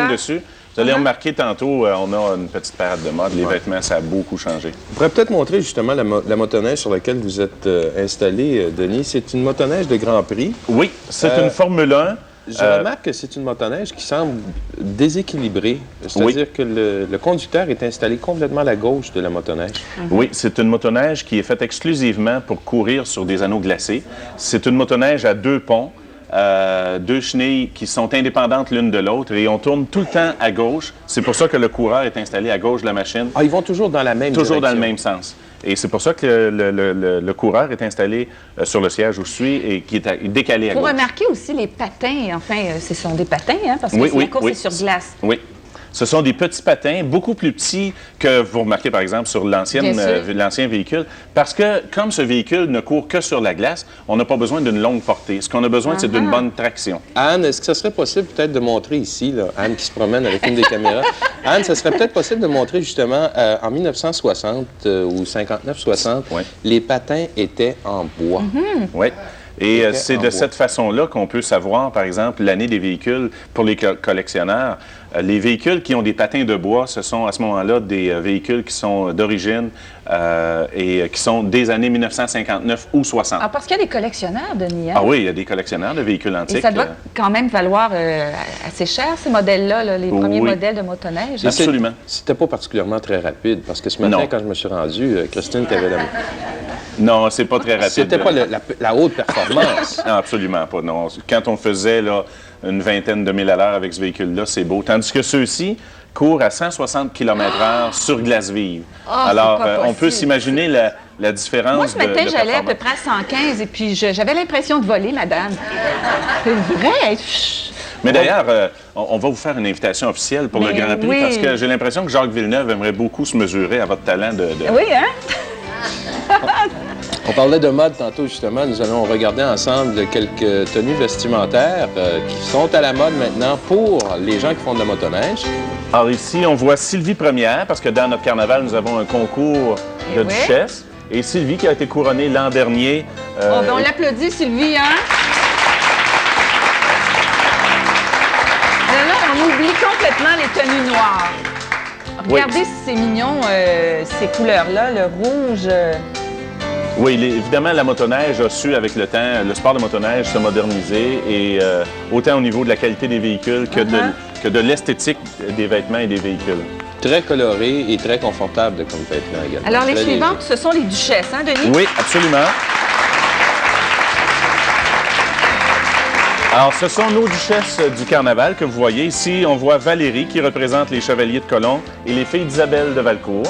dessus. Vous allez remarquer tantôt, on a une petite parade de mode. Les vêtements, ça a beaucoup changé. Vous pourrez peut-être montrer justement la motoneige sur laquelle vous êtes installé, Denis. C'est une motoneige de Grand Prix. Oui, c'est une Formule 1. Je remarque que c'est une motoneige qui semble déséquilibrée. C'est-à-dire que le conducteur est installé complètement à la gauche de la motoneige. Oui, c'est une motoneige qui est faite exclusivement pour courir sur des anneaux glacés. C'est une motoneige à 2 ponts. 2 chenilles qui sont indépendantes l'une de l'autre et on tourne tout le temps à gauche. C'est pour ça que le coureur est installé à gauche de la machine. Ah, ils vont toujours dans la même direction. Toujours dans le même sens. Et c'est pour ça que le coureur est installé sur le siège où je suis et qui est décalé à gauche. Pour remarquer aussi les patins, enfin, ce sont des patins, hein, parce que la course est sur glace. Oui. Ce sont des petits patins, beaucoup plus petits que vous remarquez, par exemple, sur l'ancien véhicule. Parce que, comme ce véhicule ne court que sur la glace, on n'a pas besoin d'une longue portée. Ce qu'on a besoin, c'est d'une bonne traction. Anne, est-ce que ça serait possible peut-être de montrer ici, là, Anne qui se promène avec une des caméras, Anne, ça serait peut-être possible de montrer justement, en 1960 ou 59-60, les patins étaient en bois. Oui. Et c'est de cette façon-là qu'on peut savoir, par exemple, l'année des véhicules pour les collectionneurs. Les véhicules qui ont des patins de bois, ce sont à ce moment-là des véhicules qui sont d'origine et qui sont des années 1959 ou 60. Ah, parce qu'il y a des collectionneurs, Denis. Hein? Ah oui, il y a des collectionneurs de véhicules antiques. Et ça doit quand même valoir assez cher, ces modèles-là, là, les premiers modèles de motoneige. Absolument. C'était pas particulièrement très rapide, parce que ce matin, quand je me suis rendu, Christine, tu avais la... Non, c'est pas très rapide. C'était pas la haute performance. Non, absolument pas, non. Quand on faisait là, une vingtaine de milles à l'heure avec ce véhicule-là, c'est beau. Tandis que ceux-ci courent à 160 km/h sur glace vive. Alors, on peut s'imaginer la différence. Moi, ce matin, j'allais à peu près à 115 et puis j'avais l'impression de voler, madame. C'est vrai? Mais d'ailleurs, on va vous faire une invitation officielle pour le Grand Prix parce que j'ai l'impression que Jacques Villeneuve aimerait beaucoup se mesurer à votre talent de... Oui, hein? On parlait de mode tantôt, justement. Nous allons regarder ensemble quelques tenues vestimentaires qui sont à la mode maintenant pour les gens qui font de la motoneige. Alors ici, on voit Sylvie Première, parce que dans notre carnaval, nous avons un concours de duchesse. Et Sylvie qui a été couronnée l'an dernier. On l'applaudit, Sylvie, hein? Là, on oublie complètement les tenues noires. Regardez si c'est mignon, ces couleurs-là, le rouge... Oui, évidemment, la motoneige a su, avec le temps, le sport de motoneige se moderniser, et autant au niveau de la qualité des véhicules que de l'esthétique des vêtements et des véhicules. Très coloré et très confortable comme vêtements également. Alors, les suivantes, ce sont les duchesses, hein, Denis? Oui, absolument. Alors, ce sont nos duchesses du carnaval que vous voyez. Ici, on voit Valérie qui représente les chevaliers de Colomb et les filles d'Isabelle de Valcourt.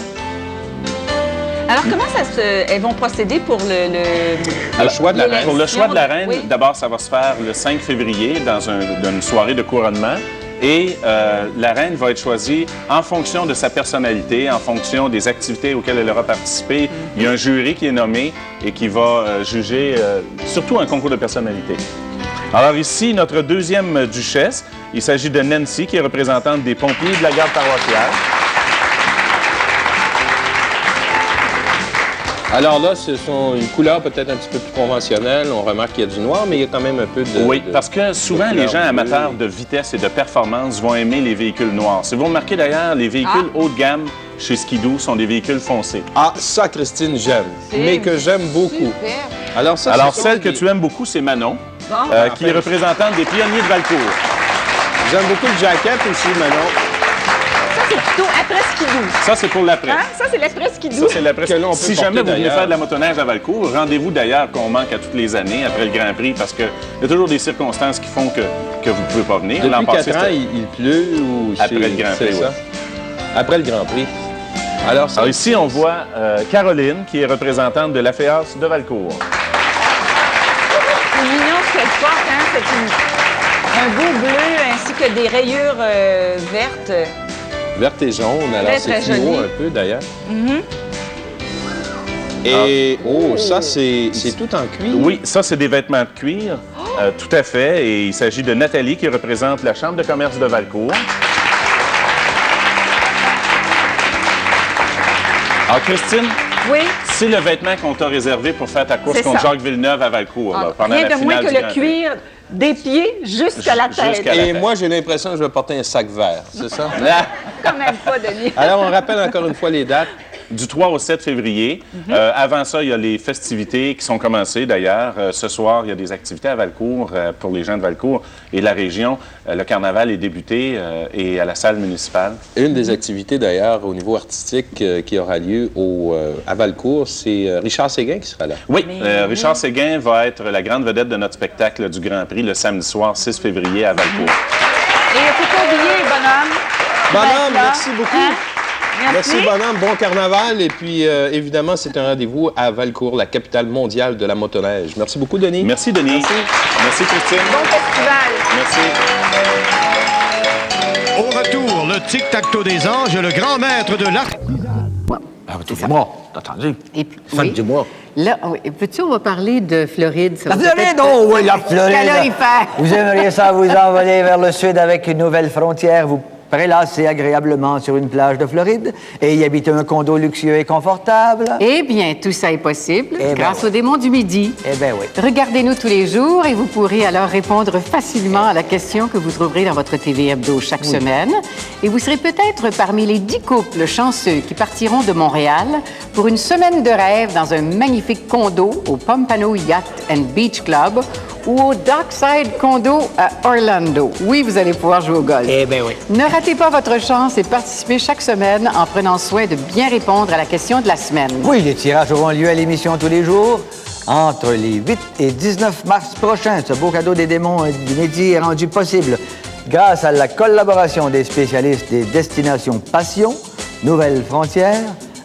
Alors, comment elles vont procéder pour le choix de la reine? Pour le choix de la reine, d'abord, ça va se faire le 5 février dans une soirée de couronnement. Et la reine va être choisie en fonction de sa personnalité, en fonction des activités auxquelles elle aura participé. Il y a un jury qui est nommé et qui va juger surtout un concours de personnalité. Alors ici, notre deuxième duchesse, il s'agit de Nancy, qui est représentante des pompiers de la garde paroissiale. Alors là, ce sont une couleur peut-être un petit peu plus conventionnelle. On remarque qu'il y a du noir, mais il y a quand même un peu de... Oui, parce que souvent, les gens amateurs de vitesse et de performance vont aimer les véhicules noirs. Si vous remarquez d'ailleurs, les véhicules haut de gamme chez Skidoo sont des véhicules foncés. Ah, ça, Christine, j'aime. Mais que j'aime beaucoup. Alors, celle que tu aimes beaucoup, c'est Manon, qui est représentante des pionniers de Valcourt. J'aime beaucoup le jacket aussi, Manon. Ça, c'est plutôt après Skidoo. Ça, c'est pour l'après. Hein? Ça, c'est l'après Skidoo. Ça, c'est l'après. Si jamais vous venez faire de la motoneige à Valcourt, rendez-vous d'ailleurs qu'on manque à toutes les années après le Grand Prix parce qu'il y a toujours des circonstances qui font que vous ne pouvez pas venir. Depuis 4 ans, il pleut ou... Après le Grand Prix, oui. Après le Grand Prix. Alors ici, on voit Caroline, qui est représentante de l'AFEAS de Valcourt. C'est mignon ce qu'elle porte, hein? C'est un beau bleu ainsi que des rayures vertes. Verte et jaune, alors c'est fluo un peu d'ailleurs. Et ça, c'est tout en cuir? Oui, ça, c'est des vêtements de cuir, tout à fait. Et il s'agit de Nathalie, qui représente la Chambre de commerce de Valcourt. Alors, Christine, c'est le vêtement qu'on t'a réservé pour faire ta course contre Jacques Villeneuve à Valcourt, pendant la finale rien de moins que du le Grand cuir Des pieds jusqu'à la tête. Jusqu'à la Et tête. moi, j'ai l'impression que je vais porter un sac vert, c'est ça? Quand même pas, Denis. Alors, on rappelle encore une fois les dates. Du 3 au 7 février. Avant ça, il y a les festivités qui sont commencées d'ailleurs. Ce soir, il y a des activités à Valcourt pour les gens de Valcourt et la région. Le carnaval est débuté et à la salle municipale. Une des activités, d'ailleurs, au niveau artistique qui aura lieu à Valcourt, c'est Richard Séguin qui sera là. Oui, Richard Séguin va être la grande vedette de notre spectacle du Grand Prix le samedi soir, 6 février à Valcourt. Et il faut pas oublier, bonhomme. Bonhomme, Là. merci beaucoup. Hein? Merci, bonhomme. Bon carnaval. Et puis, évidemment, c'est un rendez-vous à Valcourt, la capitale mondiale de la motoneige. Merci beaucoup, Denis. Merci, Denis. Merci, Christine. Bon festival. Merci. Au retour, le tic-tac-toe des anges, le grand maître de l'art. Ah, dis-moi, t'as entendu? Et puis, Faites oui. dis-moi. Là, oui. Peux-tu, on va parler de Floride. Ça La va Floride, peut-être- oh oui, la Floride. Calorifère. Vous aimeriez ça vous envoler vers le sud avec une nouvelle frontière, vous prélasser agréablement sur une plage de Floride et y habiter un condo luxueux et confortable? Eh bien, tout ça est possible Eh ben grâce oui. au démon du Midi. Eh bien oui. Regardez-nous tous les jours et vous pourrez alors répondre facilement à la question que vous trouverez dans votre TV Hebdo chaque semaine. Et vous serez peut-être parmi les 10 couples chanceux qui partiront de Montréal pour une semaine de rêve dans un magnifique condo au Pompano Yacht and Beach Club ou au Dockside Condo à Orlando. Oui, vous allez pouvoir jouer au golf. Eh bien oui. Ne ratez pas votre chance et participez chaque semaine en prenant soin de bien répondre à la question de la semaine. Oui, les tirages auront lieu à l'émission tous les jours. Entre les 8 et 19 mars prochains, ce beau cadeau des démons du Midi est rendu possible grâce à la collaboration des spécialistes des destinations Passion, Nouvelles Frontières,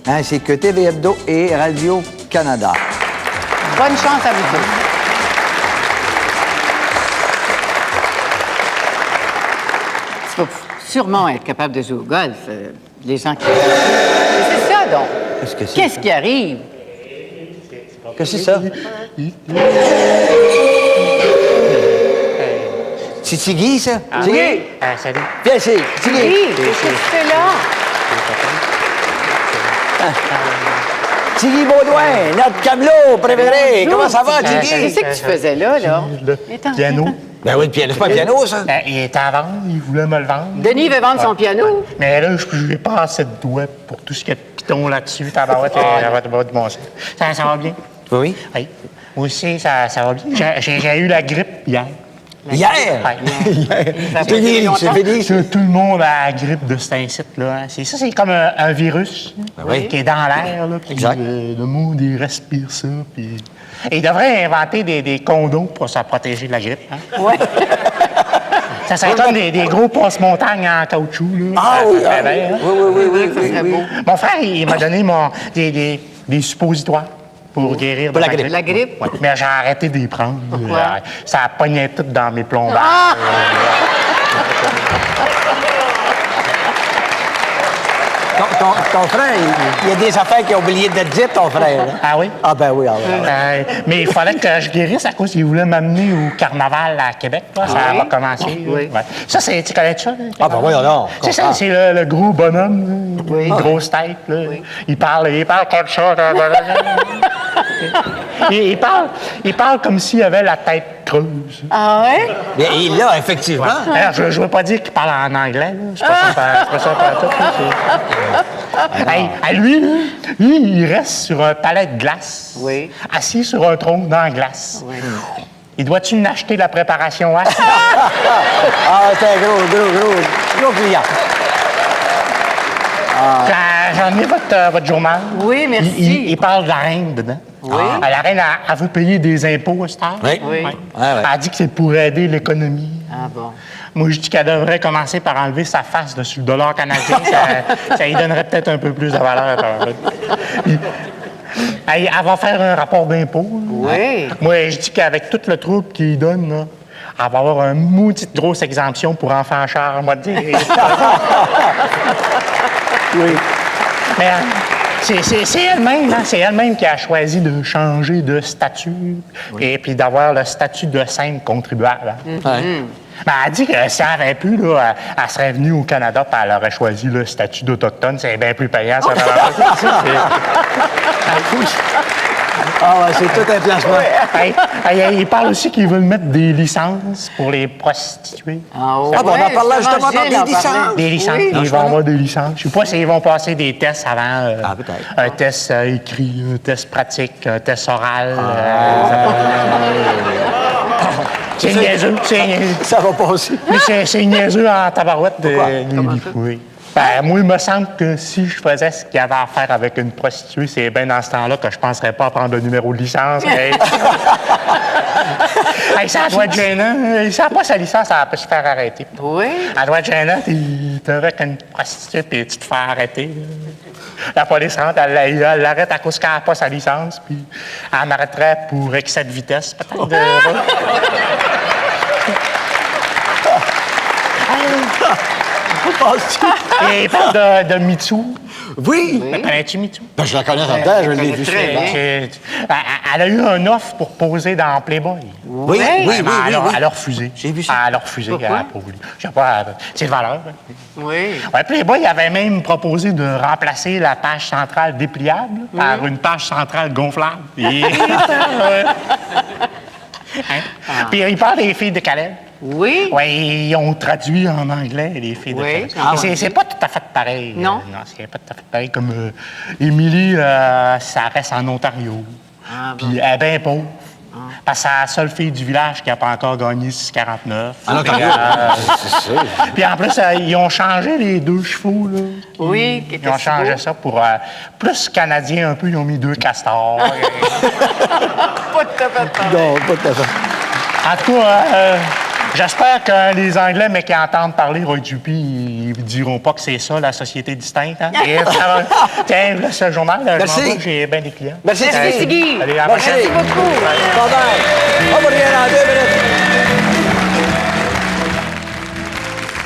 ainsi que TV Hebdo et Radio-Canada. Bonne chance à vous tous. Tu vas sûrement être capable de jouer au golf. Les gens qui... C'est ça, donc. Qu'est-ce que c'est? Qu'est-ce qui arrive? Qu'est-ce que c'est ça? C'est Tigui, ça? Tigui? Salut. Viens ici, Tigui. Oui, qu'est-ce que tu fais là? Tigui Baudouin, notre camelot préféré. Comment ça va, Tigui? Qu'est-ce que tu faisais là? Le Attends, piano. attends. Ben oui, le piano, c'est pas un piano, ça. Il était à vendre, il voulait me le vendre. Denis veut vendre son piano. Mais là, je n'ai pas assez de doigts pour tout ce qui est de piton là-dessus. Tabarouette, ça va de bon sens. Ça va bien? Oui. Oui. Moi aussi, ça va bien. J'ai eu la grippe hier. Hier? Ouais. C'est fini, c'est fini. Tout le monde a la grippe de cet incite-là. Hein. C'est comme un virus oui. qui est dans l'air. Là, puis, Exact. le monde, il respire ça. Puis... Et il devrait inventer des condoms pour se protéger de la grippe. Hein. Ouais. Ça serait comme des gros passe-montagnes en caoutchouc. Là. Ah oui, Ça ferait bien, hein. oui. Ça serait beau. Mon frère, il m'a donné des suppositoires pour guérir de la ma grippe. La grippe? Ouais, mais j'ai arrêté d'y prendre. Pourquoi? Ça a pogné tout dans mes plombages. Ah! Ton frère, il y a des affaires qu'il a oublié de dire, ton frère. Hein? Ah oui? Ah ben oui, ah oui. Mais il fallait que je guérisse à cause qu'il voulait m'amener au carnaval à Québec. Là. Ça va commencer. Oui. Ouais. Ça, tu connais ça? Ah ben oui, non. C'est ça, c'est le gros bonhomme, là, Oui. grosse tête. Là. Il parle comme ça. il parle comme s'il avait la tête creuse. Ah ouais? Mais il l'a, effectivement. Alors, je ne veux pas dire qu'il parle en anglais. Là. C'est pas ça partout, là. Hey, lui, il reste sur un palais de glace, Oui. assis sur un trône dans la glace. Oui. Il doit-tu l'acheter la préparation à? Ah, c'est un gros client. J'en ai votre journal. Oui, merci. Il parle de la reine dedans. Oui. La reine, elle veut payer des impôts à cette heure. Oui. Oui. Ouais. Elle dit que c'est pour aider l'économie. Ah bon. Moi, je dis qu'elle devrait commencer par enlever sa face dessus le dollar canadien. Ça lui donnerait peut-être un peu plus de valeur. Elle va faire un rapport d'impôt. Oui. Moi, je dis qu'avec tout le trouble qu'il donne, là, elle va avoir une maudite grosse exemption pour enfants chers, moi, dire. Oui. Mais c'est elle-même, hein, c'est elle-même qui a choisi de changer de statut et puis d'avoir le statut de simple contribuable. Hein. Ben, elle dit que si elle n'avait plus, là, elle serait venue au Canada et elle aurait choisi le statut d'autochtone. C'est bien plus payant, ça. Ah ouais, c'est tout un placement. Il parle aussi qu'ils veulent mettre des licences pour les prostituées. Ah bon, on en parlait justement dans des licences. Des licences. Oui. Ils vont avoir des licences. Je sais pas s'ils vont passer des tests avant. peut-être. Un test écrit, un test pratique, un test oral. C'est niaiseux. Ça va passer. Mais c'est niaiseux en tabarouette de... Oui. Ben, moi, il me semble que si je faisais ce qu'il y avait à faire avec une prostituée, c'est bien dans ce temps-là que je penserais pas à prendre le numéro de licence. Ça doit être gênant. Si elle n'a pas sa licence, elle peut se faire arrêter. Oui. Elle doit être gênant. T'es avec une prostituée et tu te fais arrêter. La police rentre, elle l'arrête à cause qu'elle n'a pas sa licence, puis elle m'arrêterait pour excès de vitesse, peut-être. Et il parle de MeToo. Oui. Connais-tu MeToo? Ben, je la connais en dedans, je l'ai vu souvent. Elle a eu un offre pour poser dans Playboy. Oui. Elle a refusé. J'ai vu ça. Elle a refusé. Pourquoi? Elle a pas voulu. Je sais pas, c'est de valeur. Oui. Ouais, Playboy avait même proposé de remplacer la page centrale dépliable par une page centrale gonflable. Puis il parle des filles de Calais. Oui. Oui, ils ont traduit en anglais les filles de Oui. Calais. C'est pas tout à fait pareil. Non. Non, c'est pas tout à fait pareil. Comme Émilie, ça reste en Ontario. Puis elle est bien pauvre. Parce que c'est la seule fille du village qui n'a pas encore gagné 6,49. C'est sûr. Puis en plus, ils ont changé les 2 chevaux, là. Oui, qui Ils ont était changé beau. ça pour plus canadien un peu. Ils ont mis 2 castors. Pas tout à fait pareil. Non, pas tout à fait. En tout cas, j'espère que les Anglais, mais qui entendent parler Roy Dupuis, ils diront pas que c'est ça, la société distincte. Hein? Et, tiens, là, ce journal, je Merci. m'en vais, j'ai bien des clients. Merci, Merci, Guy. Allez, à la Merci. prochaine. Merci beaucoup. Bye bye. On va revenir dans 2 minutes.